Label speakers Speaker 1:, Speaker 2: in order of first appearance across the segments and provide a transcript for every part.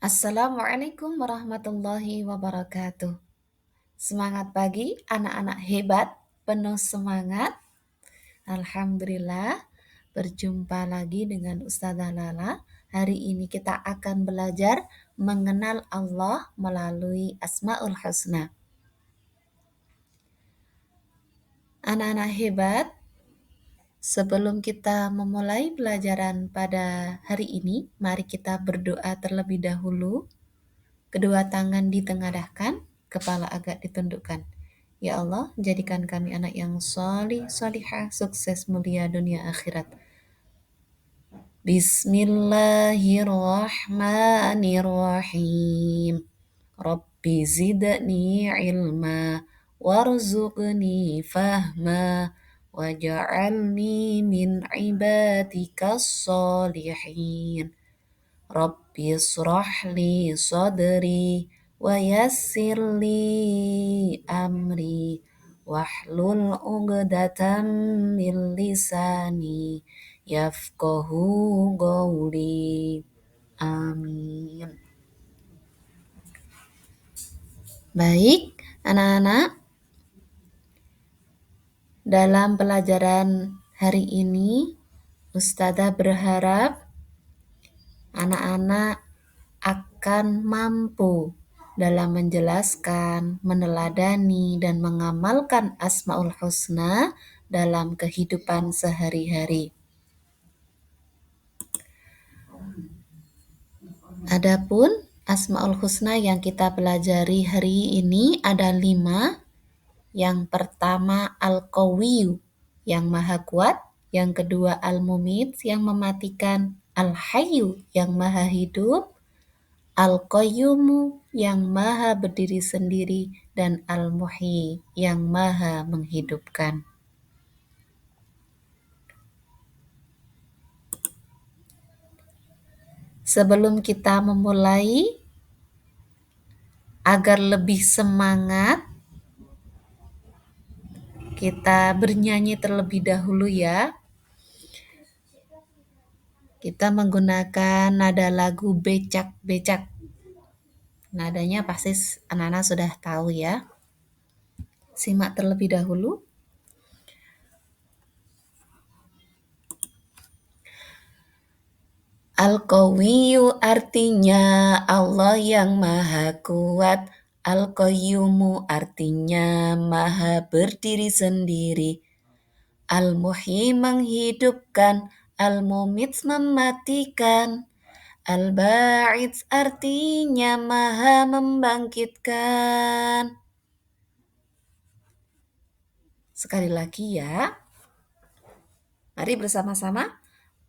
Speaker 1: Assalamualaikum warahmatullahi wabarakatuh. Semangat pagi, anak-anak hebat, penuh semangat. Alhamdulillah, berjumpa lagi dengan Ustazah Lala. Hari ini kita akan belajar mengenal Allah melalui Asmaul Husna. Anak-anak hebat, sebelum kita memulai pelajaran pada hari ini, mari kita berdoa terlebih dahulu. Kedua tangan ditengadahkan, kepala agak ditundukkan. Ya Allah, jadikan kami anak yang solih, solihah, sukses, mulia dunia akhirat. Bismillahirrahmanirrahim. Rabbi zidni ilma, warzuqni fahma, waj'alni min ibadikas solihin. Rabbi israh li sadri wa yassir li amri wahlul 'uqdatam min lisani yafqahu qawli. Amin. Baik, anak-anak, dalam pelajaran hari ini Ustazah berharap anak-anak akan mampu dalam menjelaskan, meneladani, dan mengamalkan Asmaul Husna dalam kehidupan sehari-hari. Adapun Asmaul Husna yang kita pelajari hari ini ada 5. Yang pertama Al-Qawiyyu, yang maha kuat. Yang kedua Al-Mumit, yang mematikan. Al-Hayyu, yang maha hidup. Al-Qayyumu, yang maha berdiri sendiri, dan Al-Muhyi, yang maha menghidupkan. Sebelum kita memulai, agar lebih semangat, kita bernyanyi terlebih dahulu ya. Kita menggunakan nada lagu Becak-Becak. Nadanya pasti anak-anak sudah tahu ya. Simak terlebih dahulu. Al-Qawiyyu artinya Allah yang maha kuat. Al-Qayyumu artinya maha berdiri sendiri. Al-Muhyi menghidupkan. Al-Mumit mematikan. Al-Ba'id artinya maha membangkitkan. Sekali lagi ya. Mari bersama-sama.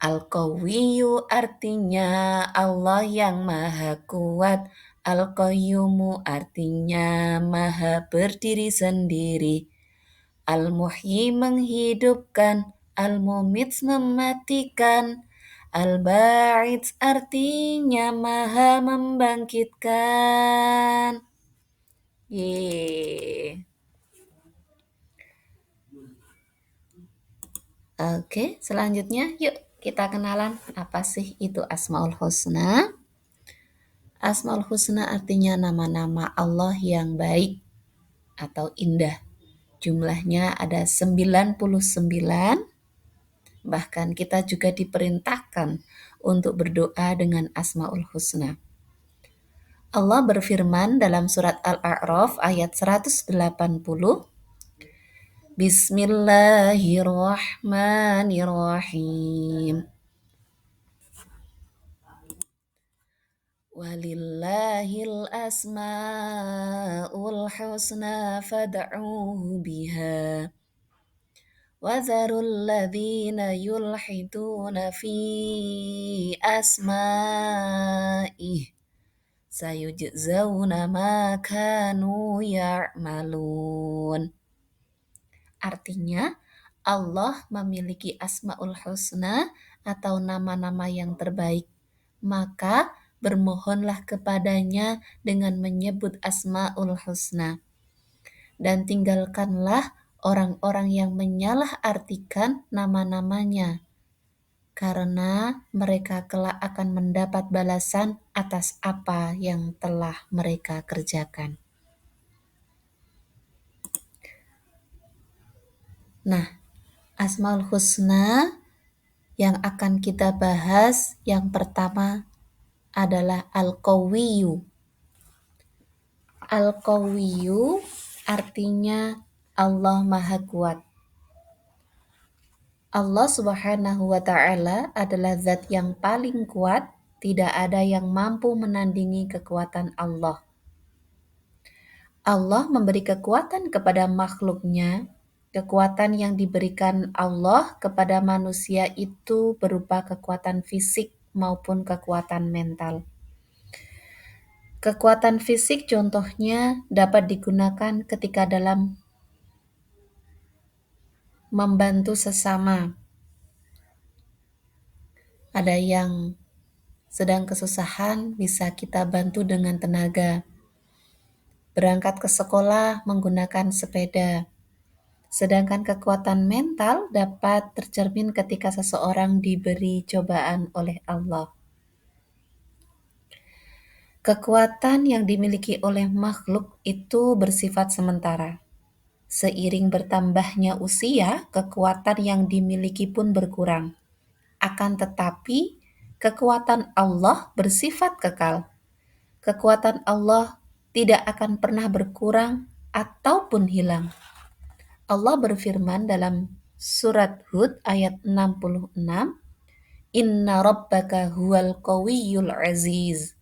Speaker 1: Al-Qawiyyu artinya Allah yang maha kuat. Al-Qayyumu artinya maha berdiri sendiri. Al-Muhyi menghidupkan. Al-Mumit mematikan. Al-Ba'id artinya maha membangkitkan. Yeay. Oke, selanjutnya yuk kita kenalan apa sih itu Asmaul Husna. Asmaul Husna artinya nama-nama Allah yang baik atau indah. Jumlahnya ada 99, bahkan kita juga diperintahkan untuk berdoa dengan Asmaul Husna. Allah berfirman dalam surat Al-A'raf ayat 180, Bismillahirrahmanirrahim. Walillahil asma'ul husna fad'uhu biha. Wadharul ladzina yulhiduna fi asma'ih. Sayujzauna ma kanu ya'malun. Artinya, Allah memiliki Asmaul Husna atau nama-nama yang terbaik. Maka bermohonlah kepadanya dengan menyebut Asmaul Husna. Dan tinggalkanlah orang-orang yang menyalahartikan nama-namanya. karena mereka kelak akan mendapat balasan atas apa yang telah mereka kerjakan. Nah, Asmaul Husna yang akan kita bahas yang pertama adalah Al-Qawiyyu. Al-Qawiyyu artinya Allah Maha Kuat. Allah Subhanahu wa Ta'ala adalah zat yang paling kuat, tidak ada yang mampu menandingi kekuatan Allah. Allah memberi kekuatan kepada makhluknya. Kekuatan yang diberikan Allah kepada manusia itu berupa kekuatan fisik maupun kekuatan mental. Kekuatan fisik contohnya dapat digunakan ketika dalam membantu sesama. Ada yang sedang kesusahan, bisa kita bantu dengan tenaga. Berangkat ke sekolah menggunakan sepeda. Sedangkan kekuatan mental dapat tercermin ketika seseorang diberi cobaan oleh Allah. Kekuatan yang dimiliki oleh makhluk itu bersifat sementara. Seiring bertambahnya usia, kekuatan yang dimiliki pun berkurang. Akan tetapi, kekuatan Allah bersifat kekal. Kekuatan Allah tidak akan pernah berkurang ataupun hilang. Allah berfirman dalam surat Hud ayat 66, Inna rabbaka huwal qawiyyul aziz.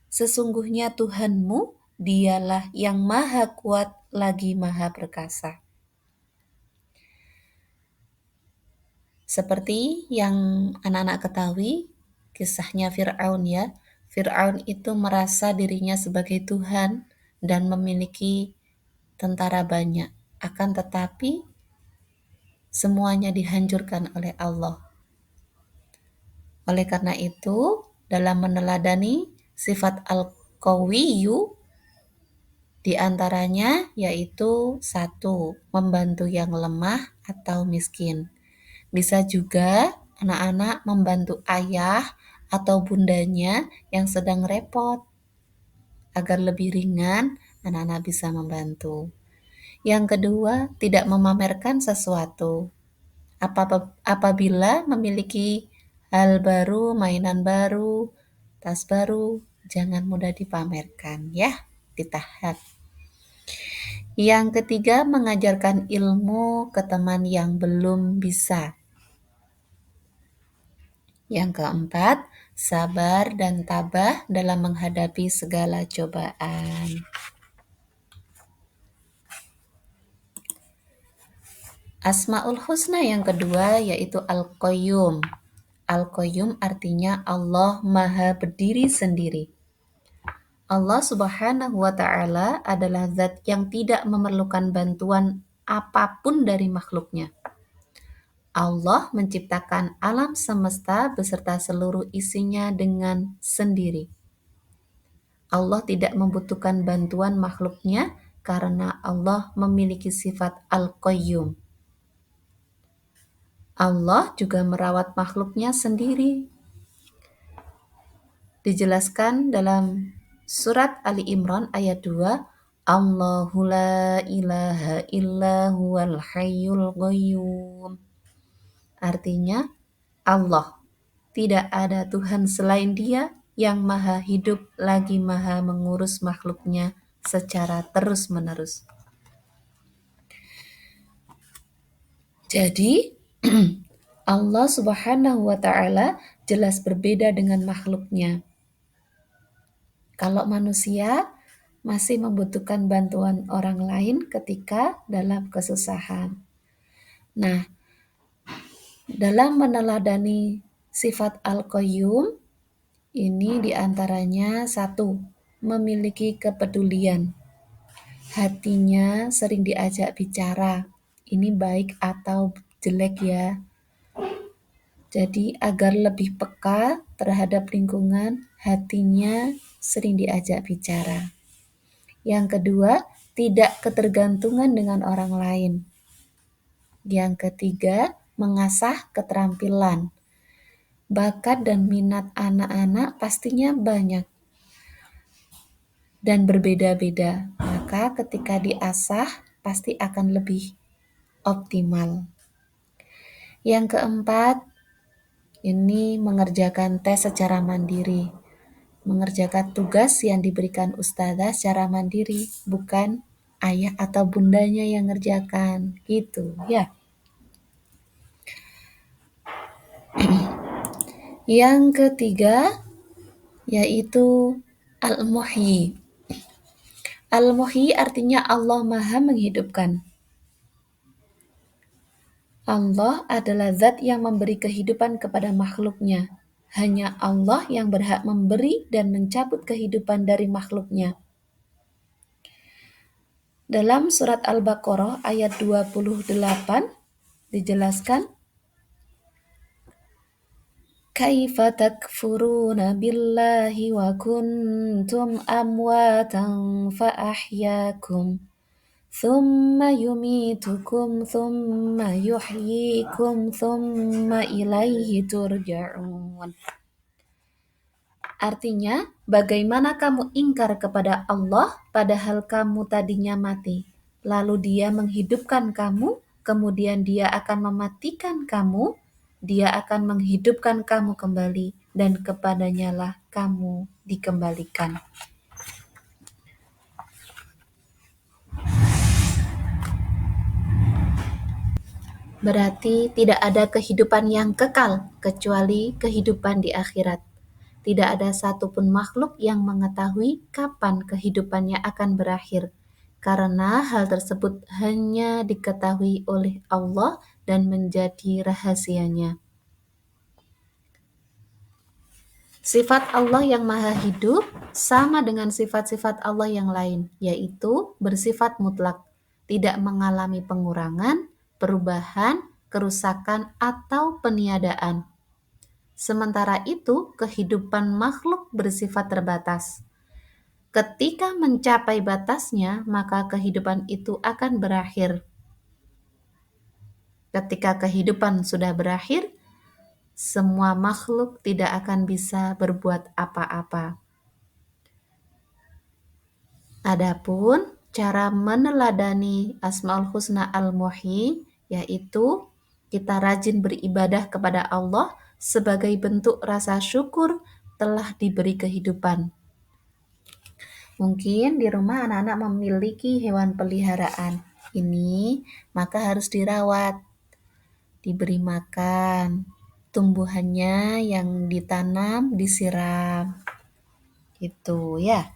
Speaker 1: Sesungguhnya Tuhanmu, dialah yang maha kuat lagi maha perkasa. Seperti yang anak-anak ketahui, kisahnya Fir'aun ya. Fir'aun itu merasa dirinya sebagai Tuhan dan memiliki tentara banyak. Akan tetapi, semuanya dihancurkan oleh Allah. Oleh karena itu, dalam meneladani sifat Al-Qawiyyu, di antaranya yaitu 1. Membantu yang lemah atau miskin. Bisa juga anak-anak membantu ayah atau bundanya yang sedang repot. Agar lebih ringan, anak-anak bisa membantu. Yang kedua, tidak memamerkan sesuatu. Apabila memiliki hal baru, mainan baru, tas baru, jangan mudah dipamerkan ya, ditahan. Yang ketiga, mengajarkan ilmu ke teman yang belum bisa. Yang keempat, sabar dan tabah dalam menghadapi segala cobaan. Asmaul Husna yang kedua yaitu Al-Qayyum. Al-Qayyum artinya Allah Maha Berdiri Sendiri. Allah Subhanahu wa Ta'ala adalah zat yang tidak memerlukan bantuan apapun dari makhluknya. Allah menciptakan alam semesta beserta seluruh isinya dengan sendiri. Allah tidak membutuhkan bantuan makhluknya karena Allah memiliki sifat Al-Qayyum. Allah juga merawat makhluknya sendiri. Dijelaskan dalam surat Ali Imran ayat 2, Allahu la ilaha illa huwal hayyul qayyum. Artinya, Allah, tidak ada Tuhan selain Dia yang maha hidup lagi maha mengurus makhluknya secara terus-menerus. Jadi, Allah Subhanahu wa Ta'ala jelas berbeda dengan makhluknya. Kalau manusia masih membutuhkan bantuan orang lain ketika dalam kesusahan. Nah, dalam meneladani sifat Al-Qayyum, ini diantaranya 1. Memiliki kepedulian. Hatinya sering diajak bicara. Ini baik atau jelek ya. Jadi agar lebih peka terhadap lingkungan, hatinya sering diajak bicara. Yang kedua, tidak ketergantungan dengan orang lain. Yang ketiga, mengasah keterampilan. bakat dan minat anak-anak pastinya banyak dan berbeda-beda. Maka ketika diasah pasti akan lebih optimal. Yang keempat, ini mengerjakan tes secara mandiri. Mengerjakan tugas yang diberikan ustazah secara mandiri, bukan ayah atau bundanya yang ngerjakan. Gitu ya. Yang ketiga, yaitu Al-Muhyi. Al-Muhyi artinya Allah Maha menghidupkan. Allah adalah zat yang memberi kehidupan kepada makhluknya. Hanya Allah yang berhak memberi dan mencabut kehidupan dari makhluknya. Dalam surat Al-Baqarah ayat 28 dijelaskan, Kaifa takfuruna billahi wa kuntum amwatan fa ahyakum. Thumma yumitukum thumma yuhyikum thumma ilaihi turja'un. Artinya, bagaimana kamu ingkar kepada Allah padahal kamu tadinya mati. Lalu dia menghidupkan kamu, kemudian dia akan mematikan kamu, dia akan menghidupkan kamu kembali, dan kepadanya lah kamu dikembalikan. Berarti tidak ada kehidupan yang kekal kecuali kehidupan di akhirat. Tidak ada satupun makhluk yang mengetahui kapan kehidupannya akan berakhir, karena hal tersebut hanya diketahui oleh Allah dan menjadi rahasianya. Sifat Allah yang maha hidup sama dengan sifat-sifat Allah yang lain, yaitu bersifat mutlak, tidak mengalami pengurangan, perubahan, kerusakan, atau peniadaan. Sementara itu, kehidupan makhluk bersifat terbatas. Ketika mencapai batasnya, maka kehidupan itu akan berakhir. Ketika kehidupan sudah berakhir, semua makhluk tidak akan bisa berbuat apa-apa. Adapun cara meneladani Asmaul Husna Al-Muhyi, yaitu kita rajin beribadah kepada Allah sebagai bentuk rasa syukur telah diberi kehidupan. Mungkin di rumah anak-anak memiliki hewan peliharaan. Ini maka harus dirawat, diberi makan, tumbuhannya yang ditanam, disiram. Itu ya.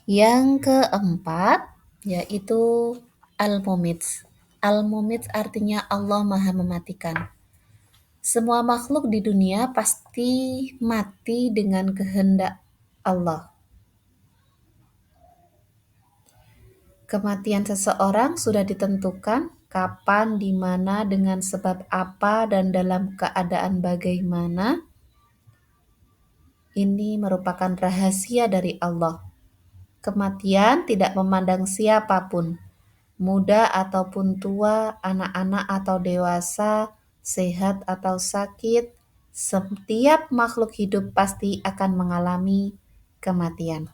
Speaker 1: Yang keempat yaitu Al-Mumits. Al-Mumits artinya Allah Maha Mematikan. Semua makhluk di dunia pasti mati dengan kehendak Allah. Kematian seseorang sudah ditentukan kapan, di mana, dengan sebab apa, dan dalam keadaan bagaimana. Ini merupakan rahasia dari Allah. Kematian tidak memandang siapapun, muda ataupun tua, anak-anak atau dewasa, sehat atau sakit. Setiap makhluk hidup pasti akan mengalami kematian.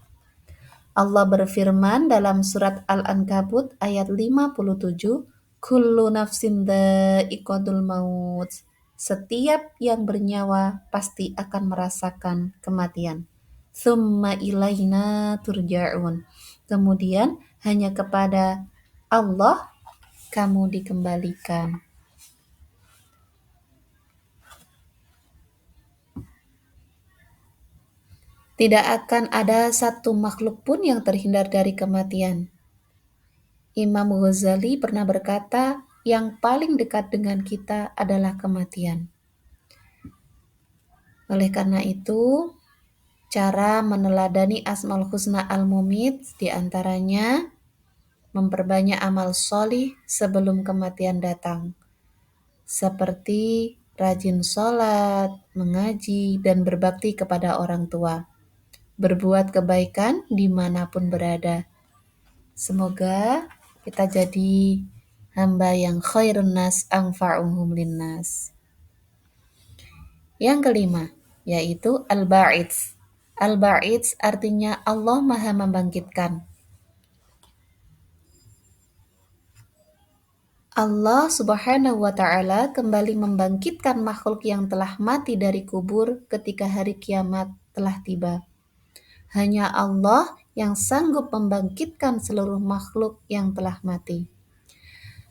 Speaker 1: Allah berfirman dalam surat Al-Ankabut ayat 57, Kullu nafsin dha'iqatul maut. Setiap yang bernyawa pasti akan merasakan kematian. Tsumma ilaina turja'un. Kemudian hanya kepada Allah kamu dikembalikan. Tidak akan ada satu makhluk pun yang terhindar dari kematian. Imam Ghazali pernah berkata, yang paling dekat dengan kita adalah kematian. Oleh karena itu, cara meneladani Asmaul Husna Al-Mumits diantaranya memperbanyak amal solih sebelum kematian datang, seperti rajin sholat, mengaji, dan berbakti kepada orang tua. Berbuat kebaikan dimanapun berada. Semoga kita jadi hamba yang khairun nas anfa'uhum linnas. Yang kelima, yaitu Al-Ba'its. Al-Ba'its artinya Allah Maha membangkitkan. Allah Subhanahu wa Ta'ala kembali membangkitkan makhluk yang telah mati dari kubur ketika hari kiamat telah tiba. Hanya Allah yang sanggup membangkitkan seluruh makhluk yang telah mati.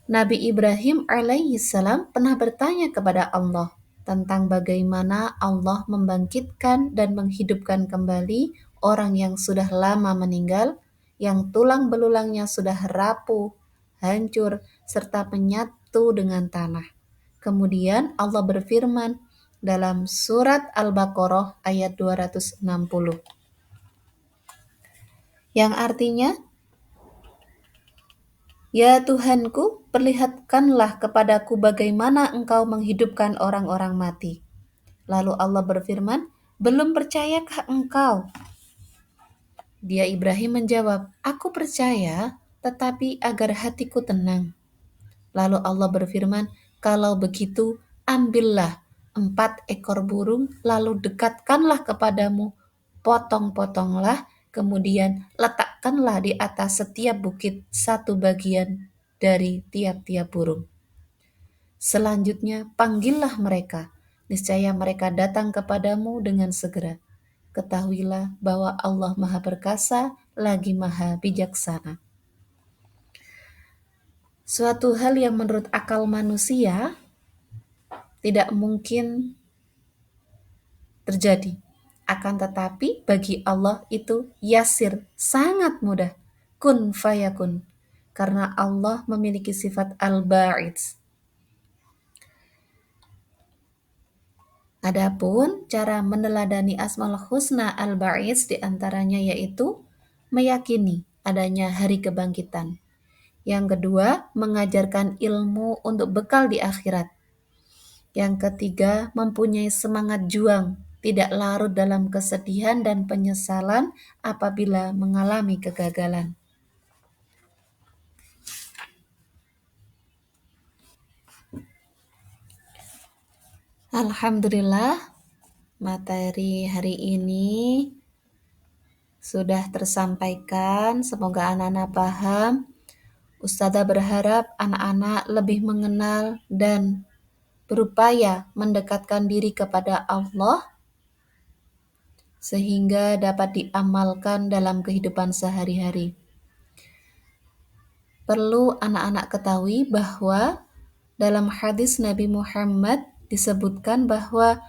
Speaker 1: Nabi Ibrahim alaihissalam pernah bertanya kepada Allah tentang bagaimana Allah membangkitkan dan menghidupkan kembali orang yang sudah lama meninggal, yang tulang belulangnya sudah rapuh, hancur, serta menyatu dengan tanah. Kemudian Allah berfirman dalam surat Al-Baqarah ayat 260, yang artinya, "Ya Tuhanku, perlihatkanlah kepadaku bagaimana Engkau menghidupkan orang-orang mati." Lalu Allah berfirman, "Belum percayakah engkau?" Dia Ibrahim menjawab, "Aku percaya, tetapi agar hatiku tenang." Lalu Allah berfirman, "Kalau begitu, ambillah 4 ekor burung, lalu dekatkanlah kepadamu, potong-potonglah, kemudian letakkanlah di atas setiap bukit satu bagian dari tiap-tiap burung. Selanjutnya, panggillah mereka, niscaya mereka datang kepadamu dengan segera. Ketahuilah bahwa Allah Maha Perkasa, lagi Maha Bijaksana." Suatu hal yang menurut akal manusia tidak mungkin terjadi. Akan tetapi bagi Allah itu yasir, sangat mudah. Kun fayakun. Karena Allah memiliki sifat al-ba'id. Adapun cara meneladani Asmaul Husna al-Ba'id diantaranya yaitu meyakini adanya hari kebangkitan. Yang kedua, mengajarkan ilmu untuk bekal di akhirat. Yang ketiga, mempunyai semangat juang, tidak larut dalam kesedihan dan penyesalan apabila mengalami kegagalan. Alhamdulillah, materi hari ini sudah tersampaikan. Semoga anak-anak paham. Ustazah berharap anak-anak lebih mengenal dan berupaya mendekatkan diri kepada Allah sehingga dapat diamalkan dalam kehidupan sehari-hari. Perlu anak-anak ketahui bahwa dalam hadis Nabi Muhammad disebutkan bahwa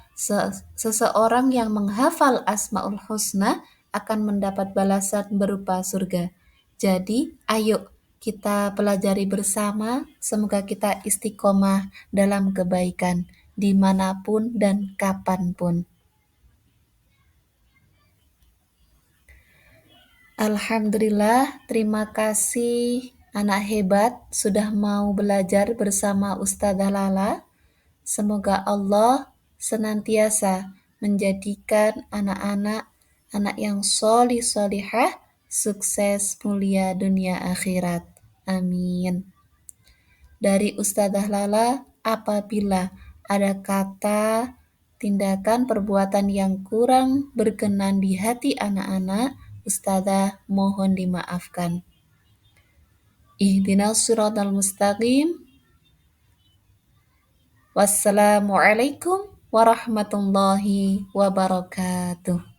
Speaker 1: seseorang yang menghafal Asmaul Husna akan mendapat balasan berupa surga. Jadi, ayo kita pelajari bersama, semoga kita istiqomah dalam kebaikan dimanapun dan kapanpun. Alhamdulillah, terima kasih anak hebat sudah mau belajar bersama Ustazah Lala. Semoga Allah senantiasa menjadikan anak-anak anak yang solih solihah, sukses mulia dunia akhirat. Amin. Dari Ustazah Lala, apabila ada kata, tindakan, perbuatan yang kurang berkenan di hati anak-anak, Ustazah mohon dimaafkan. Ihdinas siratal mustaqim. Wassalamualaikum warahmatullahi wabarakatuh.